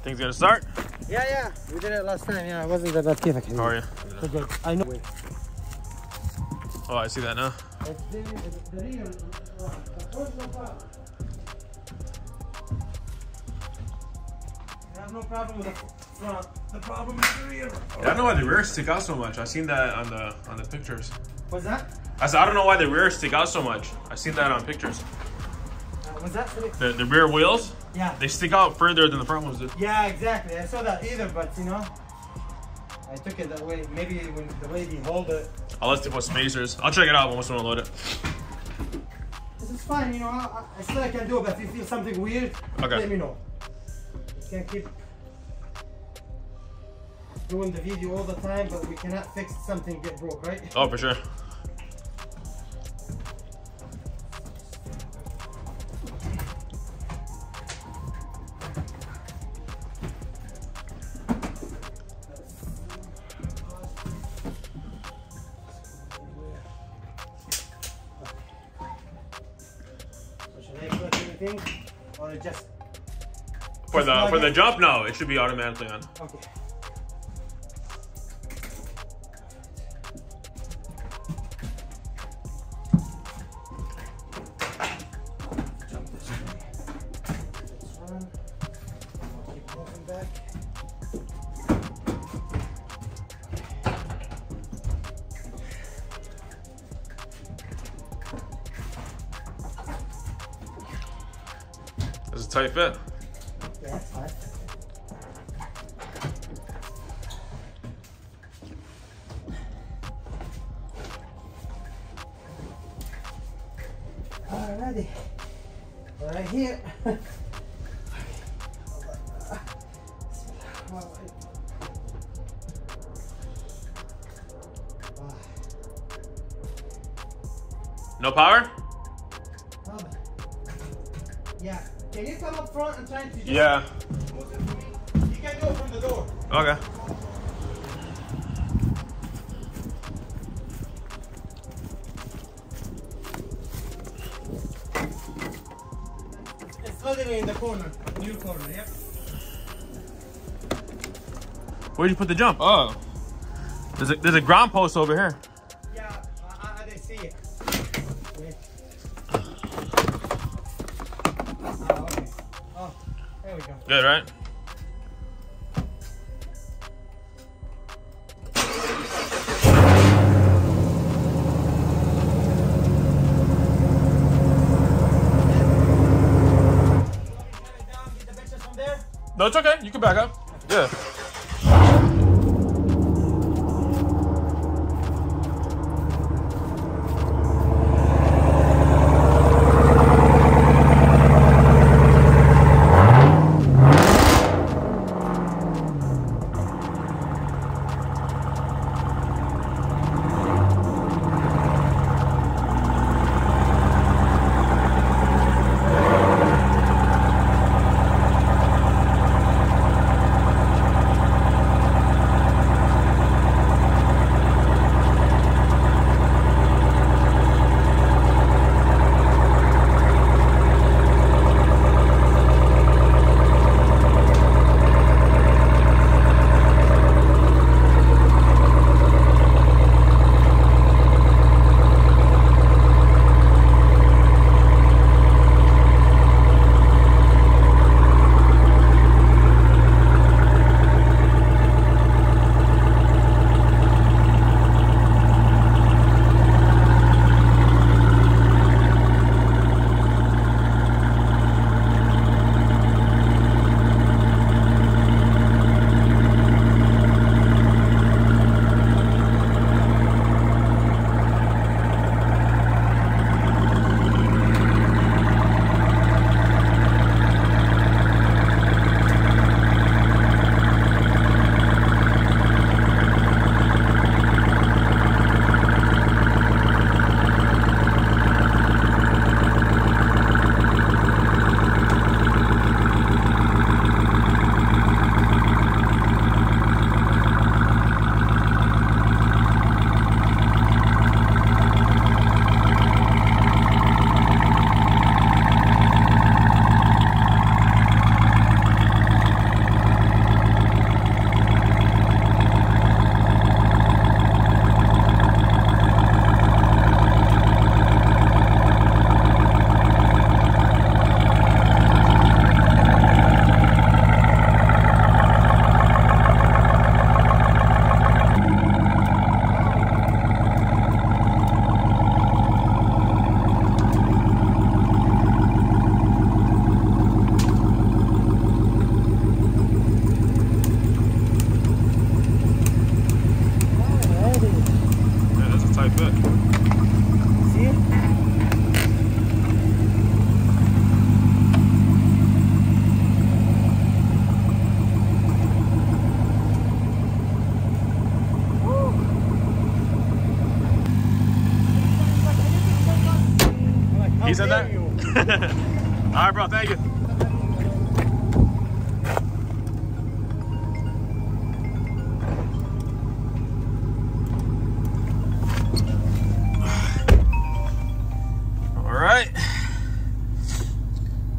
Things gonna start? Yeah. We did it last time. Yeah, it wasn't that difficult. How are you? So good. I know. Oh, I see that now. The real. I have no problem with the front. The problem is the rear. Yeah, I don't know why the rear stick out so much. I seen that on the pictures. What's that? I said I don't know why the rear stick out so much. I seen that on pictures. What's that? The rear wheels? Yeah. They stick out further than the front ones do. Yeah, exactly. I saw that either, but you know, I took it that way. Maybe the way they hold it. Unless they put spacers. I'll check it out once we unload it. This is fine, you know. I still I can do it, but if you feel something weird, let me know. You can't keep doing the video all the time, but we cannot fix something get broke, right? Oh, for sure. Or just for the jump, no, it should be automatically on. Okay. Jump this way. This one. I'll keep moving back. It's a tight fit. Yeah, that's fine. Alrighty. Right here. No power? Yeah. Can you come up front and try to just move it for me? You can go from the door. Okay. It's literally in the corner, new corner, yep. Where'd you put the jump? Oh. There's a ground post over here. Yeah, I didn't see it. Okay. Okay. Oh, there we go. Good, right? No, it's okay. You can back up. Yeah. He said that? All right, bro, thank you. All right.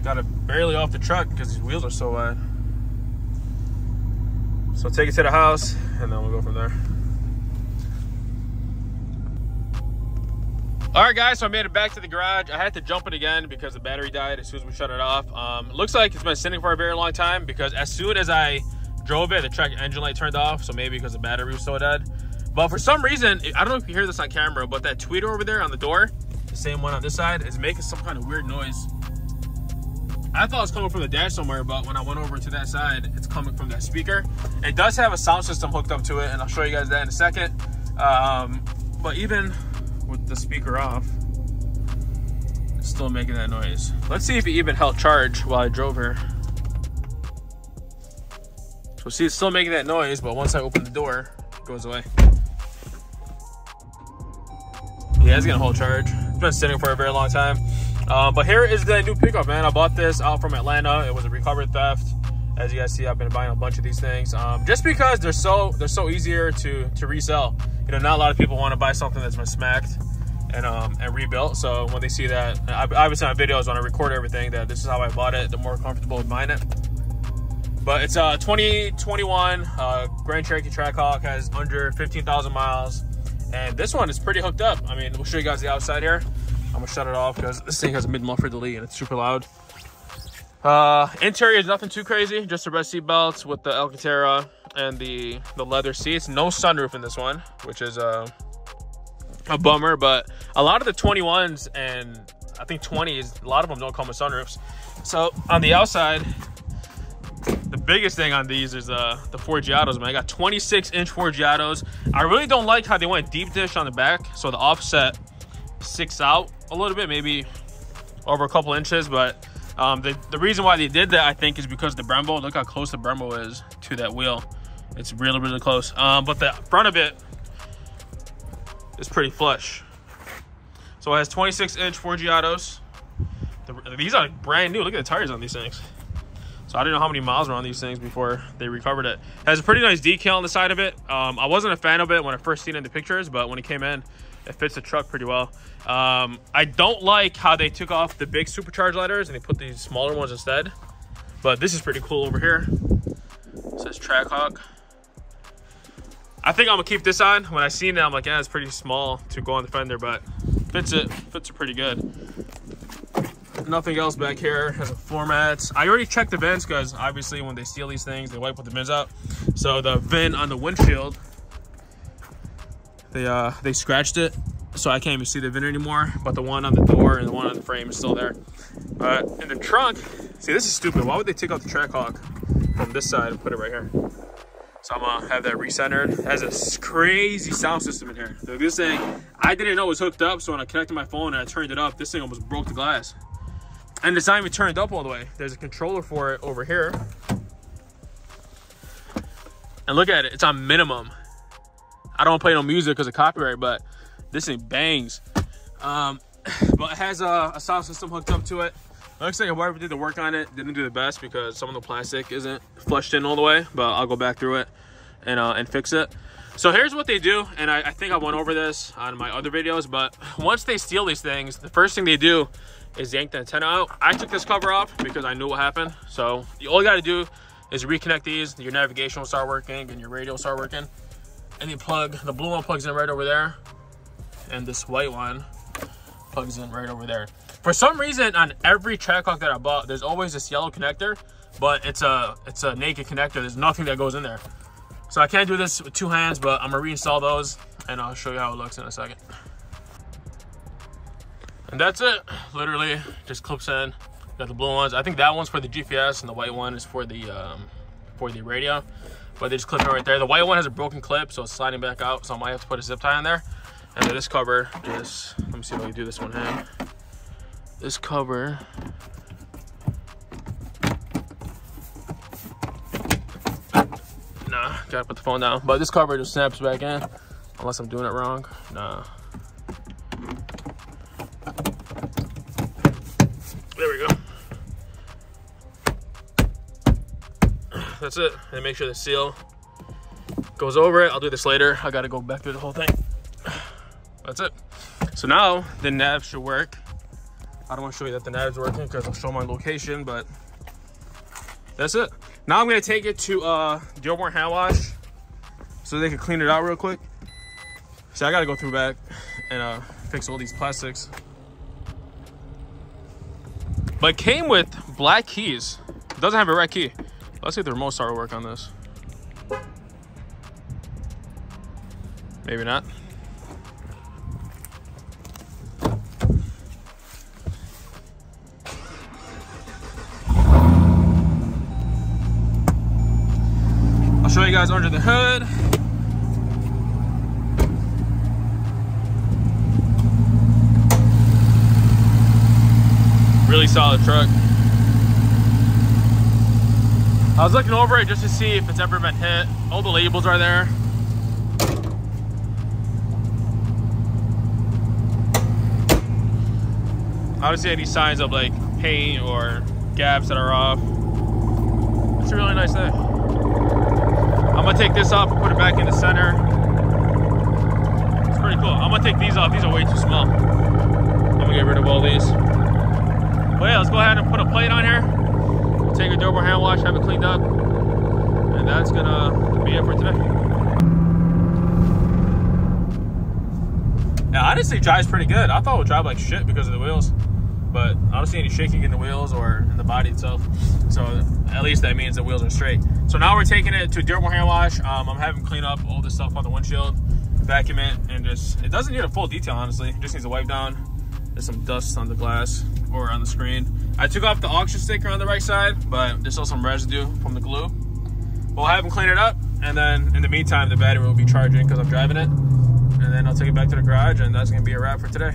Got it barely off the truck because these wheels are so wide. So take it to the house and then we'll go from there. All right, guys, so I made it back to the garage. I had to jump it again because the battery died as soon as we shut it off. It looks like it's been sitting for a very long time because as soon as I drove it, the truck engine light turned off. So maybe because the battery was so dead. But for some reason, I don't know if you hear this on camera, but that tweeter over there on the door, the same one on this side, is making some kind of weird noise. I thought it was coming from the dash somewhere, but when I went over to that side, it's coming from that speaker. It does have a sound system hooked up to it, and I'll show you guys that in a second. But even with the speaker off, it's still making that noise. Let's see if it even held charge while I drove here. So see, it's still making that noise, but once I open the door, it goes away. Yeah, it's gonna hold charge. It's been sitting for a very long time. But here is the new pickup, man. I bought this out from Atlanta. It was a recovered theft. As you guys see, I've been buying a bunch of these things just because they're so easier to resell. You know, not a lot of people want to buy something that's been smacked and rebuilt. So when they see that, obviously on videos when I record everything, that this is how I bought it, they're more comfortable with buying it. But it's a 2021 Grand Cherokee Trackhawk, has under 15,000 miles, and this one is pretty hooked up. I mean, we'll show you guys the outside here. I'm gonna shut it off because this thing has a mid-muffler delete and it's super loud. Interior is nothing too crazy, just the red seat belts with the Alcantara and the leather seats. No sunroof in this one, which is a bummer, but a lot of the 21s and I think 20s, a lot of them don't come with sunroofs. So on the outside, the biggest thing on these is the Forgiatos, man. I got 26-inch Forgiatos. I really don't like how they went deep dish on the back, so the offset sticks out a little bit, maybe over a couple inches, but the reason why they did that, I think, is because the Brembo. Look how close the Brembo is to that wheel. It's really, really close. But the front of it is pretty flush. So it has 26-inch Forgiatos. These are brand new. Look at the tires on these things. So I didn't know how many miles were on these things before they recovered it. It has a pretty nice decal on the side of it. I wasn't a fan of it when I first seen it in the pictures, but when it came in, it fits the truck pretty well. I don't like how they took off the big supercharged letters and they put these smaller ones instead. But this is pretty cool over here. It says Trackhawk. I think I'm gonna keep this on. When I seen it, I'm like, yeah, it's pretty small to go on the fender, but fits it pretty good. Nothing else back here. Has a floor mats. I already checked the vents because obviously when they steal these things, they wipe with the vents out. So the vent on the windshield, they scratched it, so I can't even see the vent anymore. But the one on the door and the one on the frame is still there. But in the trunk, see, this is stupid. Why would they take out the Trackhawk from this side and put it right here? So I'm gonna have that recentered. It has a crazy sound system in here. So this thing, I didn't know it was hooked up, so when I connected my phone and I turned it up, this thing almost broke the glass. And it's not even turned up all the way. There's a controller for it over here. And look at it, it's on minimum. I don't play no music because of copyright, but this thing bangs. But it has a sound system hooked up to it. Looks like whoever did the work on it didn't do the best because some of the plastic isn't flushed in all the way, but I'll go back through it and fix it. So here's what they do, and I think I went over this on my other videos, but once they steal these things, the first thing they do is yank the antenna out. I took this cover off because I knew what happened. So all you gotta do is reconnect these, your navigation will start working and your radio will start working. And you plug, the blue one plugs in right over there, and this white one plugs in right over there. For some reason, on every Trackhawk that I bought, there's always this yellow connector, but it's a naked connector. There's nothing that goes in there. So I can't do this with two hands, but I'm gonna reinstall those, and I'll show you how it looks in a second. And that's it. Literally, just clips in. Got the blue ones. I think that one's for the GPS, and the white one is for the radio. But they just clip it right there. The white one has a broken clip, so it's sliding back out. So I might have to put a zip tie on there. And then this cover just, let me see if I can do this one hand. This cover, nah, gotta put the phone down. But this cover just snaps back in, unless I'm doing it wrong. Nah. that's it. And make sure the seal goes over it. I'll do this later. I gotta go back through the whole thing. That's it. So now the nav should work. I don't want to show you that the nav's working because I'll show my location, but that's it. Now I'm gonna take it to DEARBORN hand wash so they can clean it out real quick. So I gotta go through back and fix all these plastics. But it came with black keys. It doesn't have a red key. Let's see if the remote start to work on this. Maybe not. I'll show you guys under the hood. Really solid truck. I was looking over it just to see if it's ever been hit. All the labels are there. I don't see any signs of like paint or gaps that are off. It's a really nice thing. I'm gonna take this off and put it back in the center. It's pretty cool. I'm gonna take these off. These are way too small. I'm gonna get rid of all these. But yeah, let's go ahead and put a plate on here. Take a DEARBORN hand wash, have it cleaned up. And that's gonna be it for today. Yeah, honestly, it drives pretty good. I thought it would drive like shit because of the wheels. But I don't see any shaking in the wheels or in the body itself. So at least that means the wheels are straight. So now we're taking it to DEARBORN hand wash. I'm having clean up all this stuff on the windshield, vacuum it, and just, it doesn't need a full detail, honestly. It just needs a wipe down. There's some dust on the glass or on the screen. I took off the auction sticker on the right side, but there's still some residue from the glue. We'll have them clean it up, and then in the meantime, the battery will be charging because I'm driving it. And then I'll take it back to the garage, and that's gonna be a wrap for today.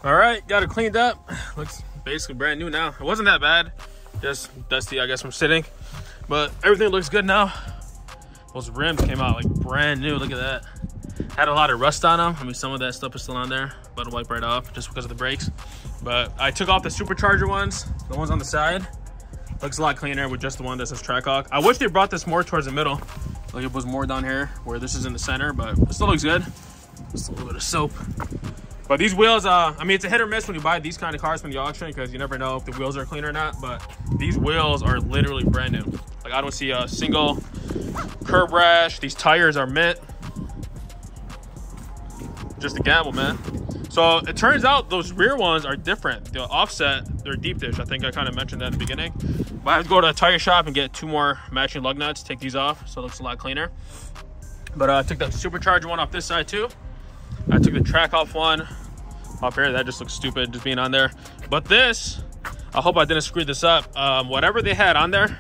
All right, got it cleaned up. Looks basically brand new now. It wasn't that bad, just dusty, I guess, from sitting, but everything looks good now. Those rims came out like brand new. Look at that. Had a lot of rust on them. I mean, some of that stuff is still on there, but it'll wipe right off just because of the brakes. But I took off the supercharger ones, the ones on the side. Looks a lot cleaner with just the one that says Trackhawk. I wish they brought this more towards the middle, like it was more down here where this is in the center, but it still looks good. Just a little bit of soap. But these wheels, I mean, it's a hit or miss when you buy these kind of cars from the auction because you never know if the wheels are clean or not. But these wheels are literally brand new. Like, I don't see a single curb rash. These tires are mint. Just a gamble, man. So it turns out those rear ones are different. The offset, they're deep dish. I think I kind of mentioned that in the beginning. But I have to go to a tire shop and get 2 more matching lug nuts, take these off, so it looks a lot cleaner. But I took the supercharger one off this side too. I took the Trackhawk one off here. That just looks stupid just being on there. But this, I hope I didn't screw this up. Whatever they had on there,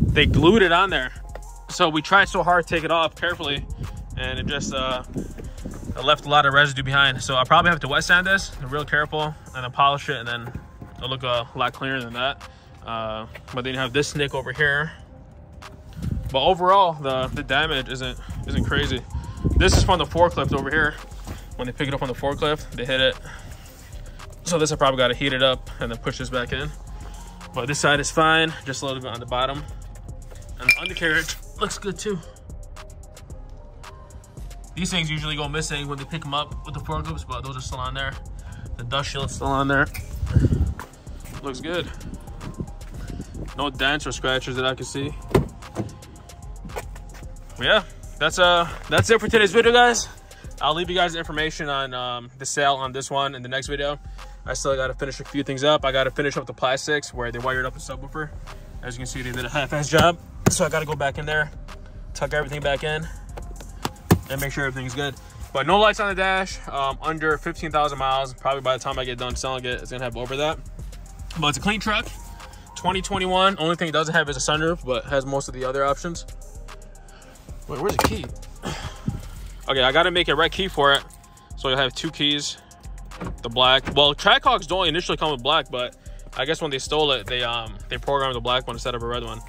they glued it on there. So we tried so hard to take it off carefully, and it just it left a lot of residue behind. So I probably have to wet sand this, real careful, and then polish it, and then it'll look a lot cleaner than that. But then you have this nick over here. But overall, the damage isn't crazy. This is from the forklift over here. When they pick it up on the forklift, they hit it. So this I probably got to heat it up and then push this back in. But this side is fine, just a little bit on the bottom. And the undercarriage looks good too. These things usually go missing when they pick them up with the forklifts, but those are still on there. The dust shield's still on there. Looks good. No dents or scratches that I can see. Yeah, that's it for today's video, guys. I'll leave you guys information on the sale on this one in the next video. I still got to finish a few things up. I got to finish up the plastics where they wired up the subwoofer. As you can see, they did a half-ass job. So I got to go back in there, tuck everything back in, and make sure everything's good. But no lights on the dash, under 15,000 miles. Probably by the time I get done selling it, it's gonna have over that. But it's a clean truck, 2021. Only thing it doesn't have is a sunroof, but has most of the other options. Wait, where's the key? Okay, I gotta make a red key for it. So you'll have 2 keys, the black. Well, Trackhawks don't initially come with black, but I guess when they stole it, they programmed the black one instead of a red one.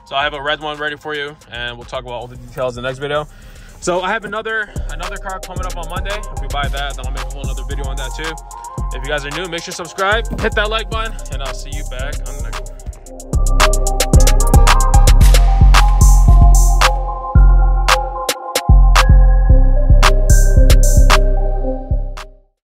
So I have a red one ready for you, and we'll talk about all the details in the next video. So I have another car coming up on Monday. If we buy that, then I'll make a whole other video on that too. If you guys are new, make sure to subscribe, hit that like button, and I'll see you back on the next one.